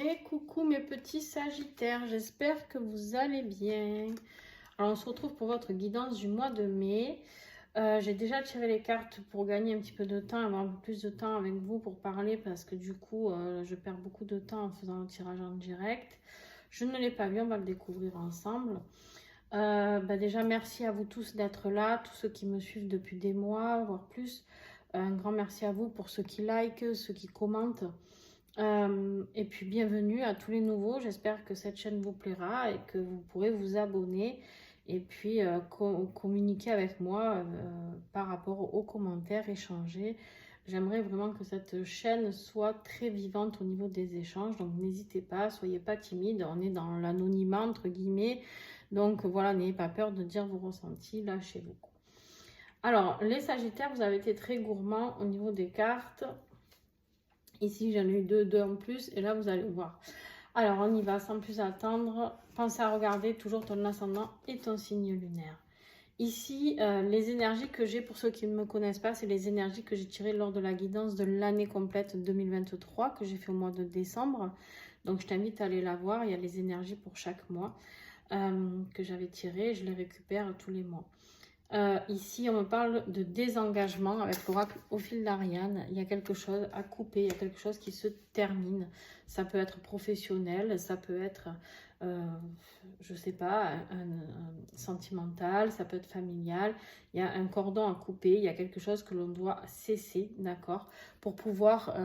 Et coucou mes petits sagittaires, j'espère que vous allez bien. Alors on se retrouve pour votre guidance du mois de mai. J'ai déjà tiré les cartes pour gagner un petit peu de temps, avoir un peu plus de temps avec vous pour parler parce que du coup je perds beaucoup de temps en faisant le tirage en direct. Je ne l'ai pas vu, on va le découvrir ensemble. Déjà merci à vous tous d'être là, tous ceux qui me suivent depuis des mois, voire plus. Un grand merci à vous pour ceux qui likent, ceux qui commentent. Et puis bienvenue à tous les nouveaux, j'espère que cette chaîne vous plaira et que vous pourrez vous abonner et puis communiquer avec moi par rapport aux commentaires, échanger. J'aimerais vraiment que cette chaîne soit très vivante au niveau des échanges, donc n'hésitez pas, soyez pas timide, on est dans l'anonymat entre guillemets, donc voilà, n'ayez pas peur de dire vos ressentis, lâchez-vous. Alors, les Sagittaires, vous avez été très gourmands au niveau des cartes. Ici, j'en ai eu deux en plus. Et là, vous allez voir. Alors, on y va sans plus attendre. Pensez à regarder toujours ton ascendant et ton signe lunaire. Ici, les énergies que j'ai, pour ceux qui ne me connaissent pas, c'est les énergies que j'ai tirées lors de la guidance de l'année complète 2023 que j'ai fait au mois de décembre. Donc, je t'invite à aller la voir. Il y a les énergies pour chaque mois que j'avais tirées. Je les récupère tous les mois. Ici, on me parle de désengagement avec l'oracle au fil d'Ariane. Il y a quelque chose à couper, il y a quelque chose qui se termine. Ça peut être professionnel, ça peut être, je sais pas, sentimental, ça peut être familial. Il y a un cordon à couper, il y a quelque chose que l'on doit cesser, d'accord, pour pouvoir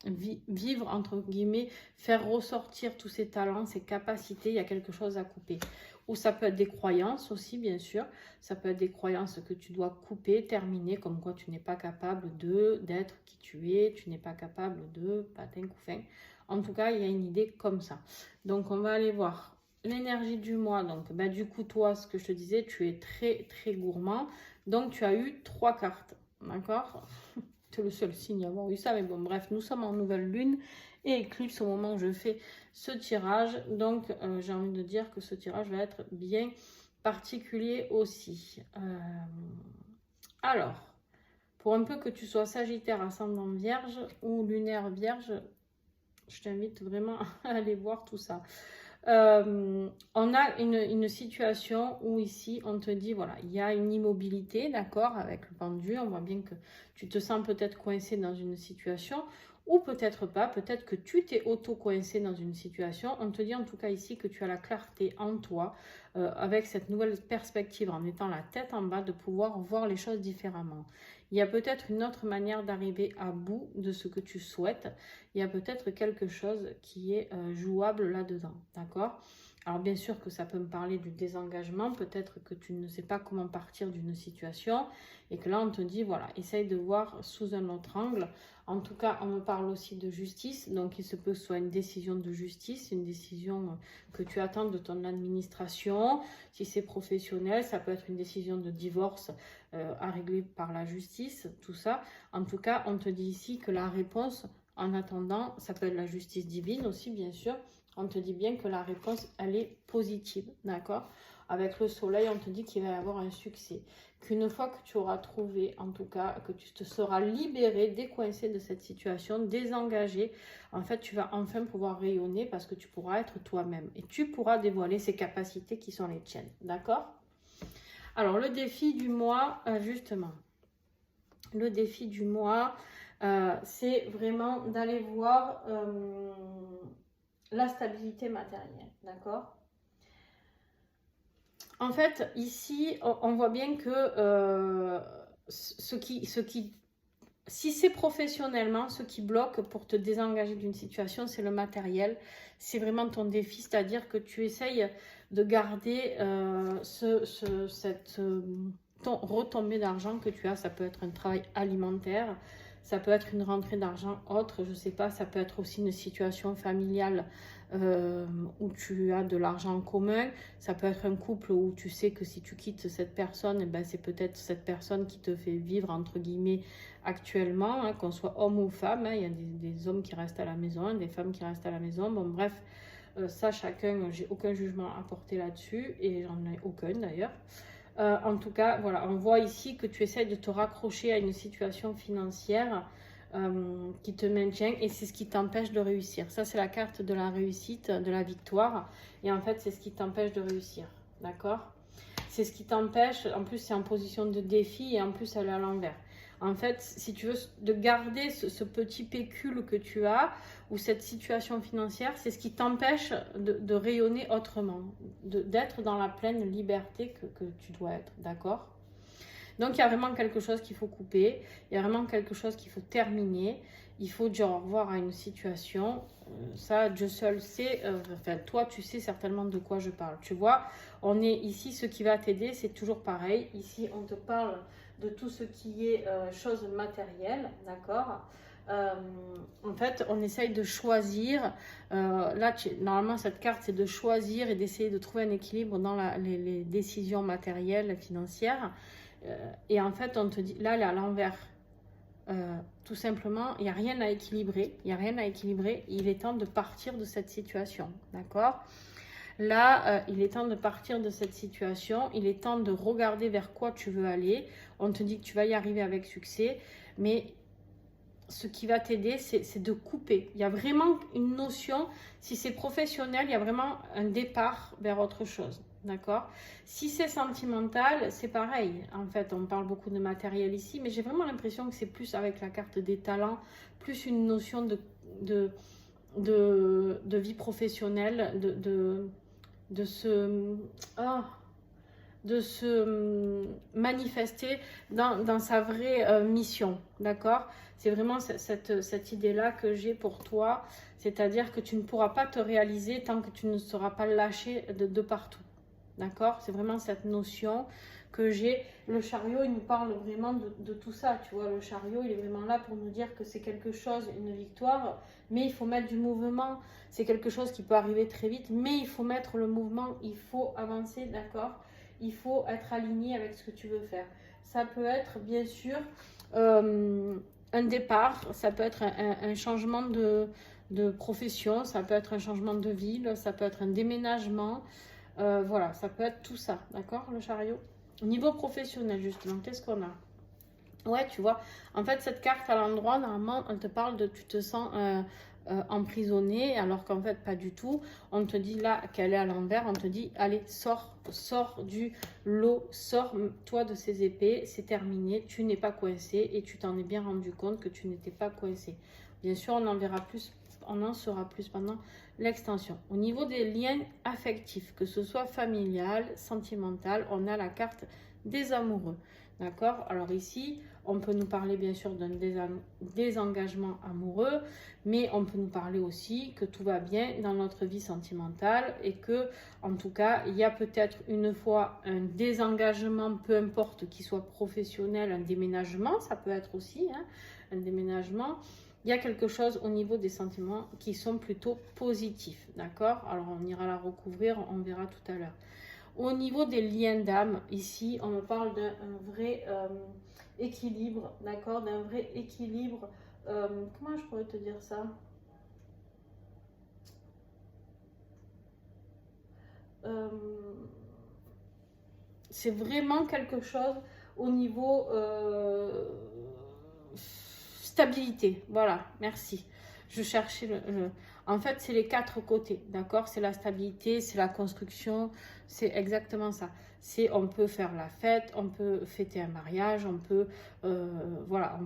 vivre, entre guillemets, faire ressortir tous ses talents, ses capacités. Il y a quelque chose à couper. Ou ça peut être des croyances aussi, bien sûr. Ça peut être des croyances que tu dois couper, terminer, comme quoi tu n'es pas capable d'être qui tu es, tu n'es pas capable de patin couffin. En tout cas, il y a une idée comme ça. Donc, on va aller voir l'énergie du mois. Donc, du coup, toi, ce que je te disais, tu es très, très gourmand. Donc, tu as eu 3 cartes. D'accord? Tu es le seul signe à avoir eu ça. Mais bon, bref, nous sommes en nouvelle lune et éclipse au moment où je fais ce tirage. Donc, j'ai envie de dire que ce tirage va être bien particulier aussi. Alors, pour un peu que tu sois Sagittaire, ascendant Vierge ou lunaire Vierge, je t'invite vraiment à aller voir tout ça. On a une situation où ici, on te dit, voilà, il y a une immobilité, d'accord, avec le pendu. On voit bien que tu te sens peut-être coincé dans une situation ou peut-être pas, peut-être que tu t'es auto-coincé dans une situation. On te dit en tout cas ici que tu as la clarté en toi, avec cette nouvelle perspective, en étant la tête en bas, de pouvoir voir les choses différemment. Il y a peut-être une autre manière d'arriver à bout de ce que tu souhaites. Il y a peut-être quelque chose qui est jouable là-dedans, d'accord? Alors bien sûr que ça peut me parler du désengagement, peut-être que tu ne sais pas comment partir d'une situation et que là on te dit voilà, essaye de voir sous un autre angle. En tout cas, on me parle aussi de justice, donc il se peut que ce soit une décision de justice, une décision que tu attends de ton administration. Si c'est professionnel, ça peut être une décision de divorce à régler par la justice, tout ça. En tout cas, on te dit ici que la réponse, en attendant, ça peut être la justice divine aussi, bien sûr. On te dit bien que la réponse, elle est positive, d'accord? Avec le soleil, on te dit qu'il va y avoir un succès. Qu'une fois que tu auras trouvé, en tout cas, que tu te seras libéré, décoincé de cette situation, désengagé, en fait, tu vas enfin pouvoir rayonner parce que tu pourras être toi-même. Et tu pourras dévoiler ces capacités qui sont les tiennes, d'accord? Alors, le défi du mois, justement. Le défi du mois, c'est vraiment d'aller voir la stabilité matérielle, d'accord? En fait, ici, on voit bien que si c'est professionnellement, ce qui bloque pour te désengager d'une situation, c'est le matériel. C'est vraiment ton défi, c'est-à-dire que tu essayes de garder cette retombée d'argent que tu as. Ça peut être un travail alimentaire, ça peut être une rentrée d'argent autre, je ne sais pas, ça peut être aussi une situation familiale où tu as de l'argent en commun. Ça peut être un couple où tu sais que si tu quittes cette personne, eh ben, c'est peut-être cette personne qui te fait vivre, entre guillemets, actuellement, hein, qu'on soit homme ou femme. Hein, il y a des hommes qui restent à la maison, des femmes qui restent à la maison. Bon, bref, ça, chacun, j'ai aucun jugement à porter là-dessus et j'en ai aucun d'ailleurs. En tout cas, voilà, on voit ici que tu essaies de te raccrocher à une situation financière qui te maintient et c'est ce qui t'empêche de réussir. Ça, c'est la carte de la réussite, de la victoire. Et en fait, c'est ce qui t'empêche de réussir. D'accord? C'est ce qui t'empêche. En plus, c'est en position de défi et en plus, elle est à l'envers. En fait, si tu veux de garder ce petit pécule que tu as ou cette situation financière, c'est ce qui t'empêche de rayonner autrement, d'être dans la pleine liberté que tu dois être. D'accord? Donc, il y a vraiment quelque chose qu'il faut couper. Il y a vraiment quelque chose qu'il faut terminer. Il faut dire au revoir à une situation. Ça, Dieu seul sait. Enfin, toi, tu sais certainement de quoi je parle. Tu vois, on est ici, ce qui va t'aider, c'est toujours pareil. Ici, on te parle de tout ce qui est choses matérielles. D'accord? En fait, on essaye de choisir. Là, normalement, cette carte, c'est de choisir et d'essayer de trouver un équilibre dans les décisions matérielles, financières. Et en fait, on te dit, là, elle est à l'envers. Tout simplement, il n'y a rien à équilibrer. Il n'y a rien à équilibrer. Il est temps de partir de cette situation. D'accord? Là, il est temps de partir de cette situation. Il est temps de regarder vers quoi tu veux aller. On te dit que tu vas y arriver avec succès. Mais ce qui va t'aider, c'est de couper. Il y a vraiment une notion, si c'est professionnel, il y a vraiment un départ vers autre chose. D'accord? Si c'est sentimental, c'est pareil. En fait, on parle beaucoup de matériel ici, mais j'ai vraiment l'impression que c'est plus avec la carte des talents, plus une notion de vie professionnelle, de se manifester dans sa vraie mission. D'accord? C'est vraiment cette idée-là que j'ai pour toi. C'est-à-dire que tu ne pourras pas te réaliser tant que tu ne seras pas lâché de partout. D'accord? C'est vraiment cette notion que j'ai. Le chariot, il nous parle vraiment de tout ça. Tu vois, le chariot, il est vraiment là pour nous dire que c'est quelque chose, une victoire, mais il faut mettre du mouvement. C'est quelque chose qui peut arriver très vite, mais il faut mettre le mouvement, il faut avancer, d'accord? Il faut être aligné avec ce que tu veux faire. Ça peut être, bien sûr, un départ, ça peut être un changement de profession, ça peut être un changement de ville, ça peut être un déménagement. Voilà, ça peut être tout ça, d'accord, le chariot. Au niveau professionnel, justement, qu'est-ce qu'on a? Ouais, tu vois, en fait, cette carte à l'endroit, normalement, on te parle de tu te sens emprisonné, alors qu'en fait, pas du tout. On te dit là qu'elle est à l'envers, on te dit, allez, sors du lot, sors-toi de ces épées, c'est terminé, tu n'es pas coincé et tu t'en es bien rendu compte que tu n'étais pas coincé. Bien sûr, on en verra plus, on en saura plus pendant l'extension. Au niveau des liens affectifs, que ce soit familial, sentimental, on a la carte des amoureux. D'accord? Alors ici, on peut nous parler bien sûr d'un désengagement amoureux, mais on peut nous parler aussi que tout va bien dans notre vie sentimentale et que, en tout cas, il y a peut-être une fois un désengagement, peu importe qu'il soit professionnel, un déménagement, ça peut être aussi un déménagement. Il y a quelque chose au niveau des sentiments qui sont plutôt positifs, d'accord? Alors, on ira la recouvrir, on verra tout à l'heure. Au niveau des liens d'âme, ici, on me parle d'un vrai équilibre, d'accord? D'un vrai équilibre. Comment je pourrais te dire ça? C'est vraiment quelque chose au niveau stabilité. Voilà, merci. Je cherchais En fait, c'est les quatre côtés, d'accord? C'est la stabilité, c'est la construction, c'est exactement ça. C'est on peut faire la fête, on peut fêter un mariage, on peut, voilà,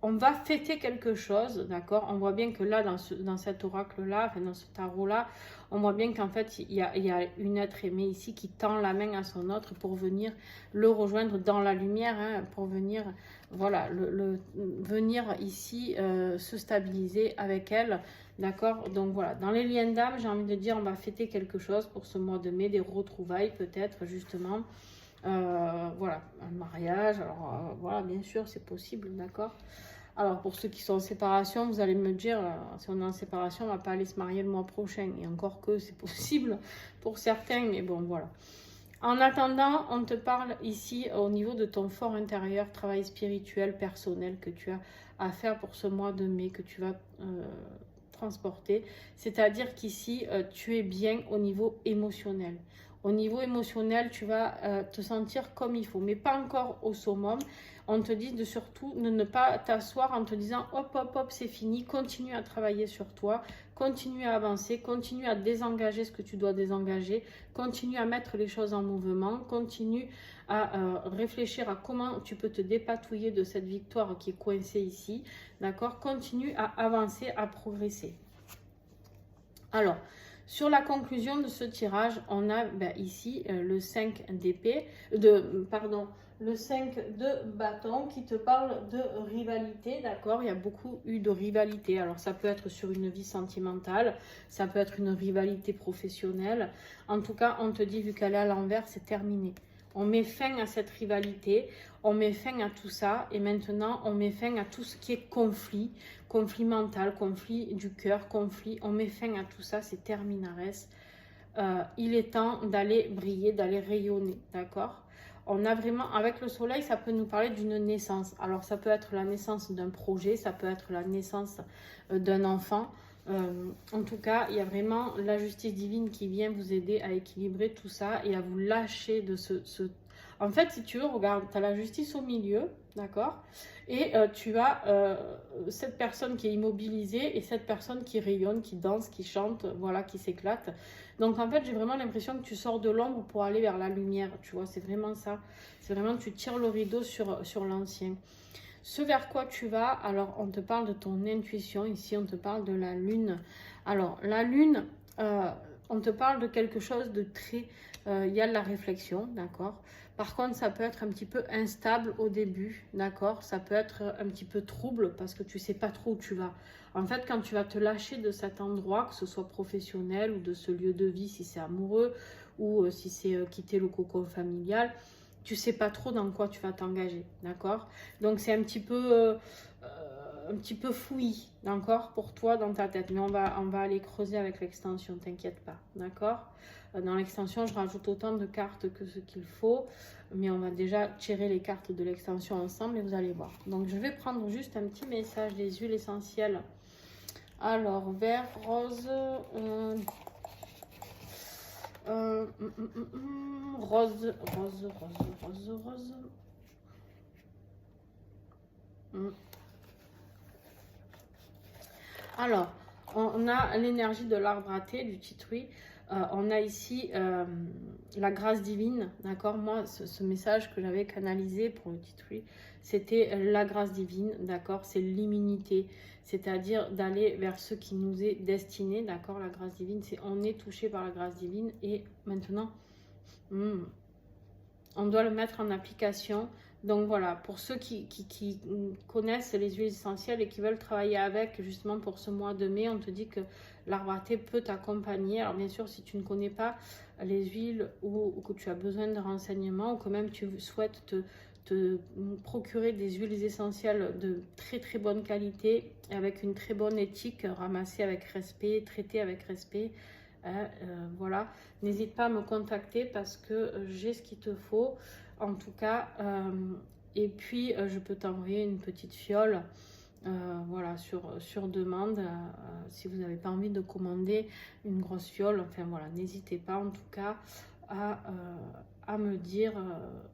on va fêter quelque chose, d'accord? On voit bien que là, dans cet oracle-là, enfin dans ce tarot-là, on voit bien qu'en fait, il y a une être aimée ici qui tend la main à son autre pour venir le rejoindre dans la lumière, pour venir, voilà, venir ici se stabiliser avec elle, d'accord? Donc voilà, dans les liens d'âme, j'ai envie de dire, on va fêter quelque chose pour ce mois de mai, des retrouvailles peut-être, justement. Voilà, un mariage, alors voilà, bien sûr, c'est possible, d'accord? Alors, pour ceux qui sont en séparation, vous allez me dire, si on est en séparation, on ne va pas aller se marier le mois prochain. Et encore que c'est possible pour certains, mais bon, voilà. En attendant, on te parle ici au niveau de ton fort intérieur, travail spirituel, personnel que tu as à faire pour ce mois de mai, que tu vas transporter. C'est-à-dire qu'ici, tu es bien au niveau émotionnel. Au niveau émotionnel, tu vas te sentir comme il faut, mais pas encore au summum. On te dit de surtout de ne pas t'asseoir en te disant hop, hop, hop, c'est fini. Continue à travailler sur toi, continue à avancer, continue à désengager ce que tu dois désengager, continue à mettre les choses en mouvement, continue à réfléchir à comment tu peux te dépatouiller de cette victoire qui est coincée ici. D'accord? Continue à avancer, à progresser. Alors, sur la conclusion de ce tirage, on a ici le 5 d'épée, le 5 de bâton qui te parle de rivalité, d'accord? Il y a beaucoup eu de rivalité. Alors, ça peut être sur une vie sentimentale, ça peut être une rivalité professionnelle. En tout cas, on te dit, vu qu'elle est à l'envers, c'est terminé. On met fin à cette rivalité, on met fin à tout ça et maintenant on met fin à tout ce qui est conflit, conflit mental, conflit du cœur, conflit, on met fin à tout ça, c'est terminares. Il est temps d'aller briller, d'aller rayonner, d'accord? On a vraiment, avec le soleil, ça peut nous parler d'une naissance. Alors ça peut être la naissance d'un projet, ça peut être la naissance d'un enfant. En tout cas, il y a vraiment la justice divine qui vient vous aider à équilibrer tout ça et à vous lâcher de ce... En fait, si tu veux, regarde, tu as la justice au milieu, d'accord? Et tu as cette personne qui est immobilisée et cette personne qui rayonne, qui danse, qui chante, voilà, qui s'éclate. Donc en fait, j'ai vraiment l'impression que tu sors de l'ombre pour aller vers la lumière, tu vois, c'est vraiment ça. C'est vraiment, tu tires le rideau sur l'ancien. Ce vers quoi tu vas, alors on te parle de ton intuition, ici on te parle de la lune. Alors la lune, on te parle de quelque chose de très... il y a de la réflexion, d'accord? Par contre, ça peut être un petit peu instable au début, d'accord? Ça peut être un petit peu trouble parce que tu ne sais pas trop où tu vas. En fait, quand tu vas te lâcher de cet endroit, que ce soit professionnel ou de ce lieu de vie, si c'est amoureux ou si c'est quitter le cocon familial, tu sais pas trop dans quoi tu vas t'engager, d'accord? Donc c'est un petit peu fouillis, d'accord, pour toi dans ta tête. Mais on va aller creuser avec l'extension, t'inquiète pas, d'accord? Dans l'extension, je rajoute autant de cartes que ce qu'il faut, mais on va déjà tirer les cartes de l'extension ensemble et vous allez voir. Donc je vais prendre juste un petit message des huiles essentielles. Alors vert, rose, rose. Alors, on a l'énergie de l'arbre à thé, du titri. On a ici la grâce divine, d'accord? Moi, ce message que j'avais canalisé pour le titri, c'était la grâce divine, d'accord? C'est l'immunité, c'est-à-dire d'aller vers ce qui nous est destiné, d'accord? La grâce divine, c'est on est touché par la grâce divine et maintenant, on doit le mettre en application. Donc voilà, pour ceux qui connaissent les huiles essentielles et qui veulent travailler avec, justement pour ce mois de mai, on te dit que l'arbre à thé peut t'accompagner. Alors bien sûr, si tu ne connais pas les huiles ou que tu as besoin de renseignements ou que même tu souhaites te procurer des huiles essentielles de très très bonne qualité, avec une très bonne éthique, ramassées avec respect, traitées avec respect, voilà, n'hésite pas à me contacter parce que j'ai ce qu'il te faut. En tout cas, et puis je peux t'envoyer une petite fiole, voilà, sur demande, si vous n'avez pas envie de commander une grosse fiole. Enfin voilà, n'hésitez pas en tout cas à me dire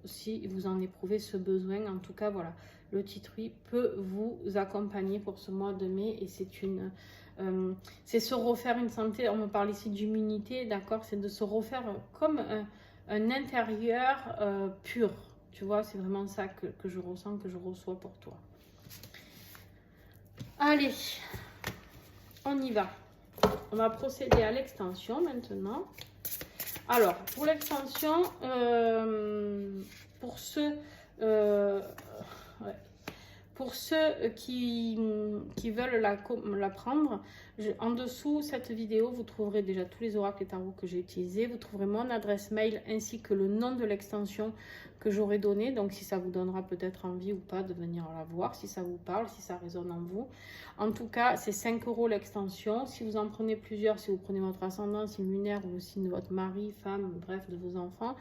si vous en éprouvez ce besoin. En tout cas, voilà, le titri peut vous accompagner pour ce mois de mai et c'est se refaire une santé. On me parle ici d'immunité, d'accord? C'est de se refaire comme un intérieur pur, tu vois, c'est vraiment ça que je ressens, que je reçois pour toi. Allez, on y va. On va procéder à l'extension maintenant. Alors, pour l'extension, pour ceux qui veulent la prendre, en dessous cette vidéo, vous trouverez déjà tous les oracles et tarots que j'ai utilisés. Vous trouverez mon adresse mail ainsi que le nom de l'extension que j'aurai donné. Donc, si ça vous donnera peut-être envie ou pas de venir la voir, si ça vous parle, si ça résonne en vous. En tout cas, c'est 5 € l'extension. Si vous en prenez plusieurs, si vous prenez votre ascendant, signe lunaire ou le signe de votre mari, femme, bref, de vos enfants,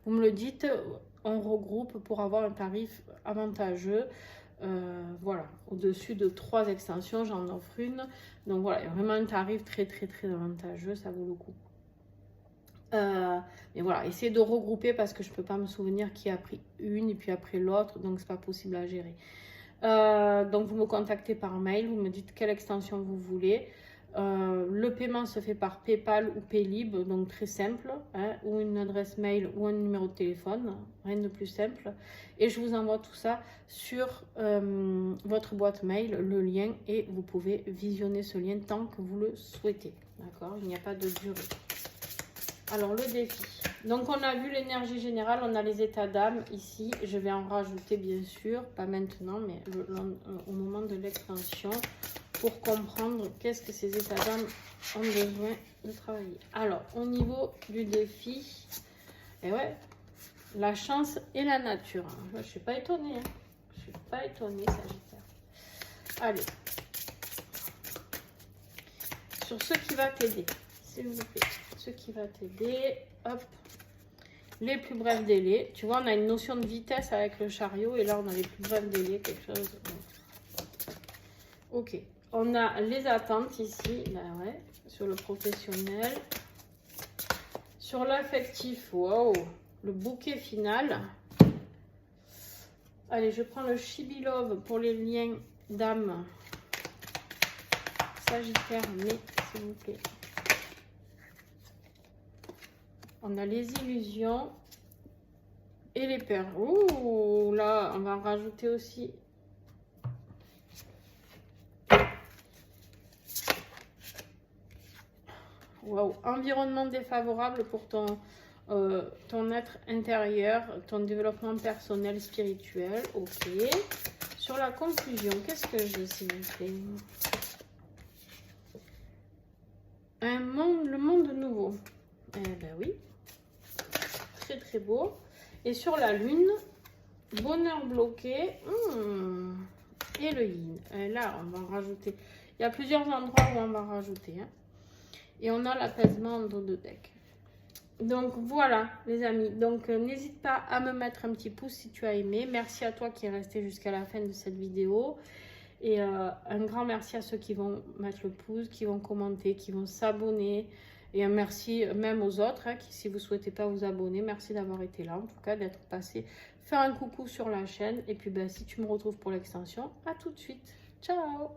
vous me le dites, on regroupe pour avoir un tarif avantageux. Voilà, au-dessus de 3 extensions, j'en offre une. Donc voilà, il y a vraiment un tarif très très très avantageux, ça vaut le coup. Mais voilà, essayez de regrouper parce que je ne peux pas me souvenir qui a pris une et puis après l'autre, donc c'est pas possible à gérer. Donc vous me contactez par mail, vous me dites quelle extension vous voulez. Le paiement se fait par PayPal ou Paylib, donc très simple, hein, ou une adresse mail ou un numéro de téléphone, rien de plus simple. Et je vous envoie tout ça sur votre boîte mail, le lien, et vous pouvez visionner ce lien tant que vous le souhaitez. D'accord? Il n'y a pas de durée. Alors le défi. Donc on a vu l'énergie générale, on a les états d'âme ici. Je vais en rajouter bien sûr, pas maintenant, mais au moment de l'extension, pour comprendre qu'est-ce que ces états d'âme ont besoin de travailler. Alors au niveau du défi, et ouais, la chance et la nature. Je ne suis pas étonnée. Hein. Je suis pas étonnée, Sagittaire. Allez. Sur ce qui va t'aider, s'il vous plaît. Ce qui va t'aider, hop, les plus brefs délais. Tu vois, on a une notion de vitesse avec le chariot et là, on a les plus brefs délais, quelque chose. Ok, on a les attentes ici, ben ouais, sur le professionnel. Sur l'affectif, wow, le bouquet final. Allez, je prends le Chibi Love pour les liens d'âme. Sagittaire, mais s'il vous plaît. On a les illusions et les peurs. Ouh, là, on va en rajouter aussi. Waouh, environnement défavorable pour ton être intérieur, ton développement personnel, spirituel. Ok. Sur la conclusion, qu'est-ce que j'ai, s'il vous plaît? Le monde nouveau. Eh ben oui. Très très beau. Et sur la lune, bonheur bloqué. Et le yin. Et là, on va en rajouter. Il y a plusieurs endroits où on va rajouter. Hein. Et on a l'apaisement en dos de deck. Donc voilà les amis. Donc n'hésite pas à me mettre un petit pouce si tu as aimé. Merci à toi qui est resté jusqu'à la fin de cette vidéo. Et un grand merci à ceux qui vont mettre le pouce, qui vont commenter, qui vont s'abonner. Et un merci même aux autres, hein, qui, si vous ne souhaitez pas vous abonner, merci d'avoir été là, en tout cas d'être passé, faire un coucou sur la chaîne. Et puis ben, si tu me retrouves pour l'extension, à tout de suite. Ciao!